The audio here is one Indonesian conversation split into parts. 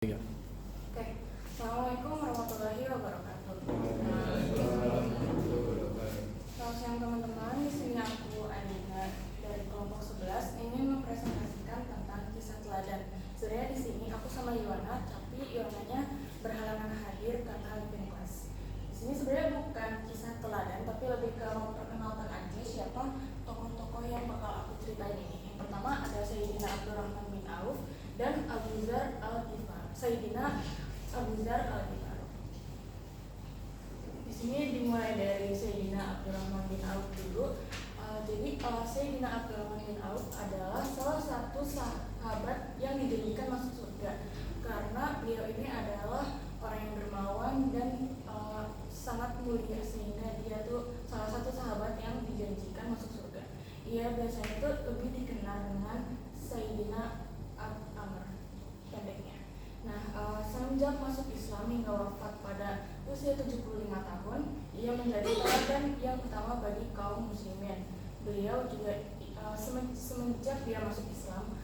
Iya. Oke, Assalamualaikum warahmatullahi wabarakatuh. Selamat siang teman-teman. Di sini aku Adina dari kelompok 11 ingin mempresentasikan tentang kisah teladan. Sebenarnya di sini aku sama Iwana, tapi Iwananya berhalangan hadir karena living class. Di sini sebenarnya bukan kisah teladan, tapi lebih ke memperkenalkan aja siapa tokoh-tokoh yang bakal aku ceritain ini. Yang pertama ada Sayyidina Abdurrahman bin Auf dan Abu Dzar al-Ghifari. Sayyidina Abu Dzar al-Ghifari. Di sini dimulai dari Sayyidina Abdurrahman bin Auf dulu. Sayyidina Abdurrahman bin Auf adalah salah satu sahabat yang dijanjikan masuk surga karena beliau ini adalah orang yang dermawan dan sangat mulia, sehingga dia tuh salah satu sahabat yang dijanjikan masuk surga. Ia biasanya tuh lebih dikenal dengan Sayyidina Amr, pendeknya. Semenjak masuk Islam hingga wafat pada usia 75 tahun, ia menjadi teladan yang utama bagi kaum muslimin. Beliau juga semenjak dia masuk Islam,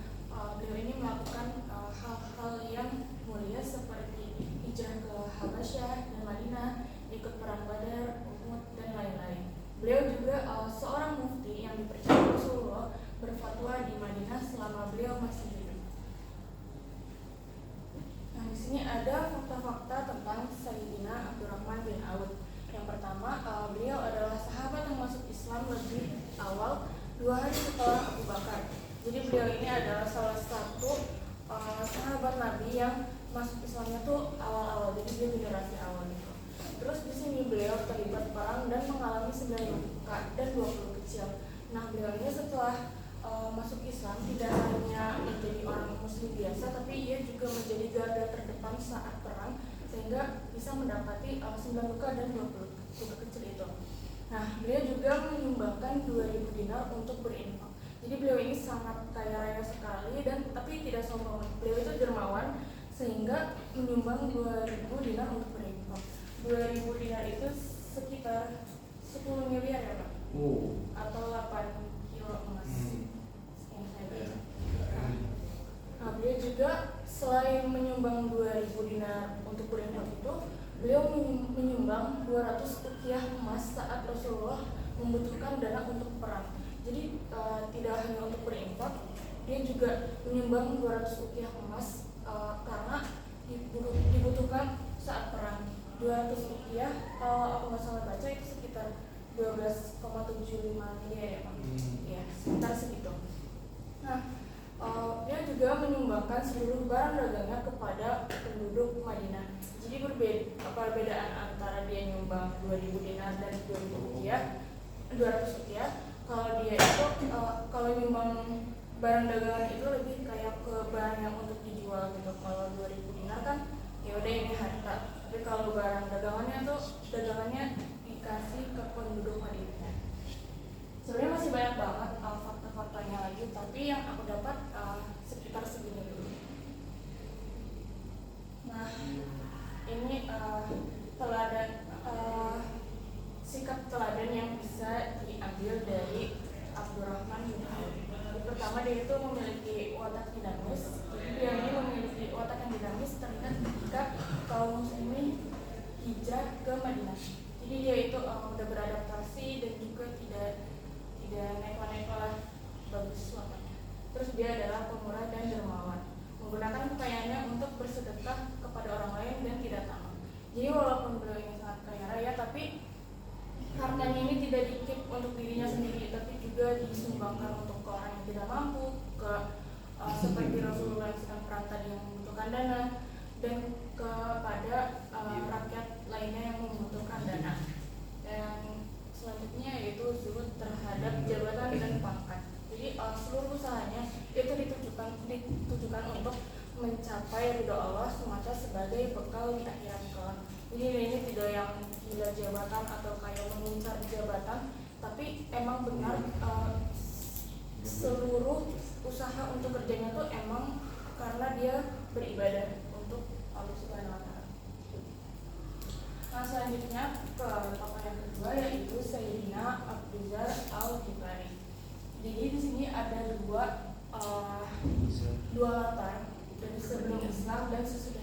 beliau ini melakukan hal-hal yang mulia seperti hijrah ke Habasyah dan Madinah, ikut perang Badar, Uhud, dan lain-lain. Beliau juga seorang mufti yang dipercaya Rasulullah berfatwa di Madinah selama beliau masih hidup. Di sini ada fakta-fakta tentang Sayyidina Abdurrahman bin Auf. Yang pertama, beliau adalah sahabat yang masuk Islam lebih awal 2 hari setelah Abu Bakar. Jadi beliau ini adalah salah satu sahabat Nabi yang masuk Islamnya tuh awal-awal, jadi dia generasi awal gitu. Terus di sini beliau terlibat perang dan mengalami 9 luka dan 20 kecil. Beliau ini setelah masuk Islam tidak hanya menjadi orang muslim biasa, tapi ia juga menjadi garda terdepan saat perang sehingga bisa mendapati 9 luka dan 20 luka kecil itu. Beliau juga menyumbangkan 2.000 dinar untuk berinfak. Jadi beliau ini sangat kaya raya sekali dan tapi tidak sombong. Beliau itu dermawan sehingga menyumbang 2.000 dinar untuk berinfak. 2.000 dinar itu sekitar 10 miliar ya Pak? Atau 8 kilo emas. Beliau juga selain menyumbang 2.000 dinar untuk berinfak itu, beliau menyumbang 200 ukiah emas saat Rasulullah membutuhkan dana untuk perang. Jadi tidak hanya untuk berinfak, dia juga menyumbang 200 ukiah emas karena dibutuhkan saat perang. 200 ukiah kalau aku nggak salah baca itu sekitar 12,75 miliar ya Pak. Ya, sekitar segitu. Dia juga menyumbangkan seluruh barang dagangnya kepada penduduk Madinah. Jadi perbedaan antara dia nyumbang 2.000 dinar dan 200 rupiah. Kalau dia itu kalau nyumbang barang dagangan itu lebih kayak ke barang yang untuk dijual gitu. Kalau 2.000 dinar kan ya udah ini harta. Tapi kalau barang dagangannya dikasih ke penduduk Madinah. Sebenarnya masih banyak banget fakta-faktanya lagi, tapi yang aku dapat sekitar segini dulu. Ini teladan sikap teladan yang bisa diambil dari Abdurrahman bin Auf. Pertama, dia itu memiliki watak dinamis. Jadi dia ini memiliki watak yang dinamis terlihat ketika kaum muslimin hijrah ke Madinah. Jadi dia itu udah beradaptasi dan juga tidak neko-neko, bagus wataknya. Terus dia adalah pemurah dan dermawan, menggunakan kekayaannya untuk bersedekah kepada orang lain dan tidak tamak. Jadi walaupun beliau ini sangat kaya raya, tapi hartanya ini tidak dikip untuk dirinya sendiri, tapi juga disumbangkan untuk ke orang yang tidak mampu, seperti Rasulullah yang sedang perang tadi yang membutuhkan dana, dan kepada rakyat lainnya yang membutuhkan dana. Dan selanjutnya yaitu zuhud terhadap jabatan dan pangkat. Jadi seluruh usahanya itu ditujukan untuk mencapai ridho Allah semata sebagai bekal di akhirat kelak. Jadi ini tidak yang gila jabatan atau kayak mengincar jabatan, tapi emang benar seluruh usaha untuk kerjanya tuh emang karena dia beribadah untuk Allah Subhanahu wa Ta'ala. Selanjutnya ke tokoh yang kedua yaitu Sayyidina Abu Dzar al-Ghifari. Jadi di sini ada dua latar dari sebelum Islam dan sesudah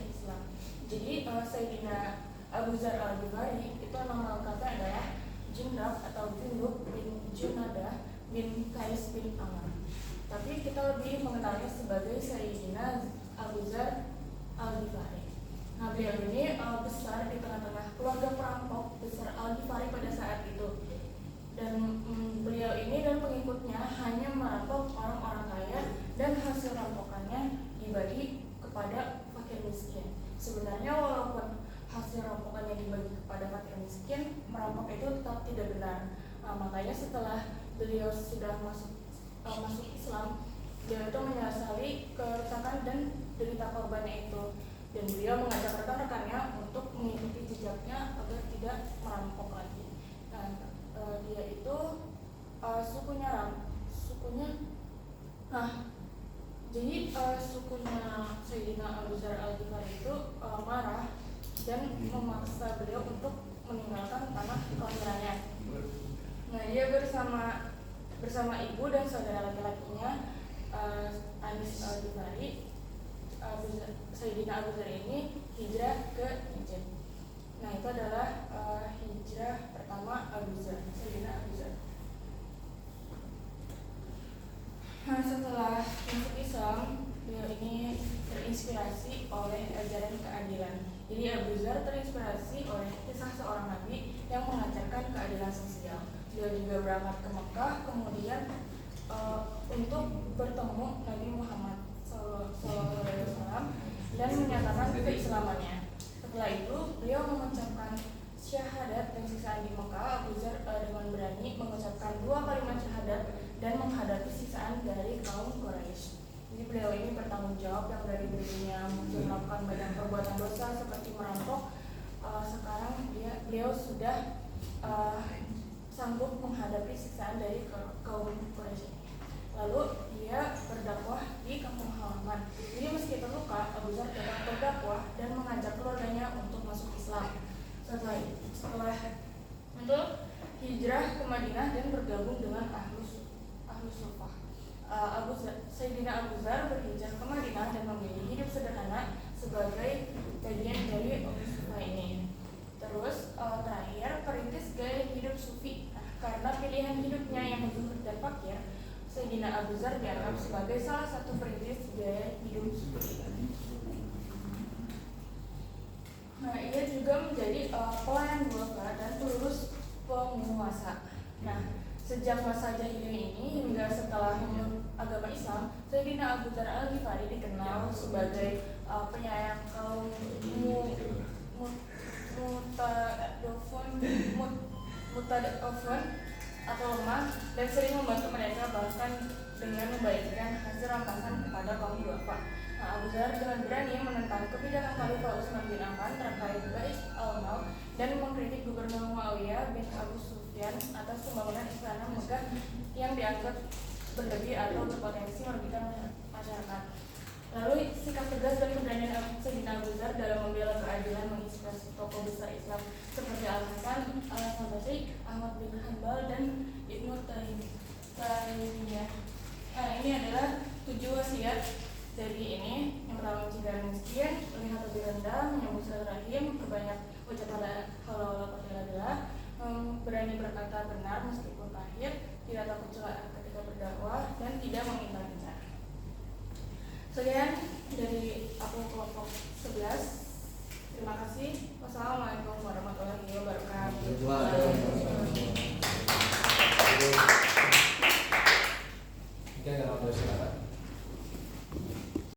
Sayyidina Abu Dzar Al-Ghifari itu nama lengkapnya adalah Jundab atau Jundub bin Junadah bin Qais bin Amr. Tapi kita lebih mengenalnya sebagai Sayyidina Abu Dzar Al-Ghifari. Nah, beliau ini besar di tengah-tengah keluarga perampok besar Al-Ghifari pada saat itu. Dan beliau ini dan pengikutnya hanya merampok orang-orang kaya dan hasil rampokannya dibagi kepada fakir miskin. Sebenarnya walaupun hasil rampokannya dibagi kepada fakir miskin, merampok itu tetap tidak benar. Nah, makanya setelah beliau sudah masuk Islam, beliau itu menyesali kerusakan dan derita korbannya itu, dan beliau mengajak rekan-rekannya untuk mengikuti jejaknya agar tidak merampok lagi. Nah, dia itu sukunya Sayyidina Abu Dzar Al-Ghifari itu marah dan memaksa beliau untuk meninggalkan tanah kelahirannya. Nah, dia bersama ibu dan saudara laki-lakinya Anis Al-Ghifari, Sayyidina Abu Dzar ini hijrah ke Egypt. Nah, itu adalah hijrah pertama Sayyidina Abu Dzar. Nah, setelah masuk Islam, beliau ini terinspirasi oleh ajaran keadilan. Jadi Abu Dzar terinspirasi oleh kisah seorang nabi yang mengajarkan keadilan sosial. Beliau juga berangkat ke Mekah, kemudian untuk bertemu Nabi Muhammad SAW dan menyatakan keislamannya. Setelah itu, beliau mengucapkan syahadat dan siksaan di Mekah. Abu Dzar dengan berani mengucapkan 2 kalimat syahadat dan menghadapi siksaan dari kaum Quraisy. Jadi beliau ini bertanggung jawab yang dari dirinya melakukan banyak perbuatan dosa seperti merampok. Sekarang beliau sudah sanggup menghadapi siksaan dari kaum Quraisy. Lalu dia berdakwah di kampung halaman. Jadi meski terluka, Abu Dzar tetap berdakwah dan mengajak keluarganya untuk masuk Islam. Setelah itu hijrah ke Madinah dan bergabung dengan Ahlus Sufah. Sayyidina Abu Dzar berhijrah ke Madinah dan memilih hidup sederhana sebagai bagian dari Ahlus Sufah ini. Terus terakhir perintis gaya hidup sufi. Karena pilihan hidupnya yang zuhud dan fakir, Sayyidina Abu Dzar dianggap sebagai salah satu perintis gaya hidup sufi. Nah, ia juga menjadi pelayan duafa dan pelurus penguasa. Nah, sejak masa jahiliyah ini hingga setelah agama Islam, Sayyidina Abu Dzar Al-Ghifari dikenal sebagai penyayang kaum mutadafun atau lemah dan sering membantu mereka, bahkan dengan membagikan hasil rampasan kepada kaum duafa. Nah, Abu Dzar dengan berani menentang kebijakan Khalifah Utsman bin Affan terkait Bait al-Mal dan mengkritik Gubernur Muawiyah bin Abu Sufyan atas pembangunan istana Megah yang dianggap berlebih atau berpotensi merugikan masyarakat. Lalu sikap tegas dan keberanian Sayyidina Abu Dzar dalam membela keadilan menginspirasi tokoh besar Islam seperti Al-Hasan Al-Basri, Ahmad bin Hanbal, dan Ibnu Taimiyah. Nah, ini adalah 7 wasiat dari ini. Yang pertama, mencegah miskin, melihat lebih rendah, menyambut silaturahim, berbanyak ucapan halal, berani berkata benar meskipun pahit, tidak takut celah ketika berdakwah, dan tidak mengingkar. Sekian dari aku kelompok 11. Terima kasih. Wassalamualaikum warahmatullahi wabarakatuh. Mungkin ada silakan.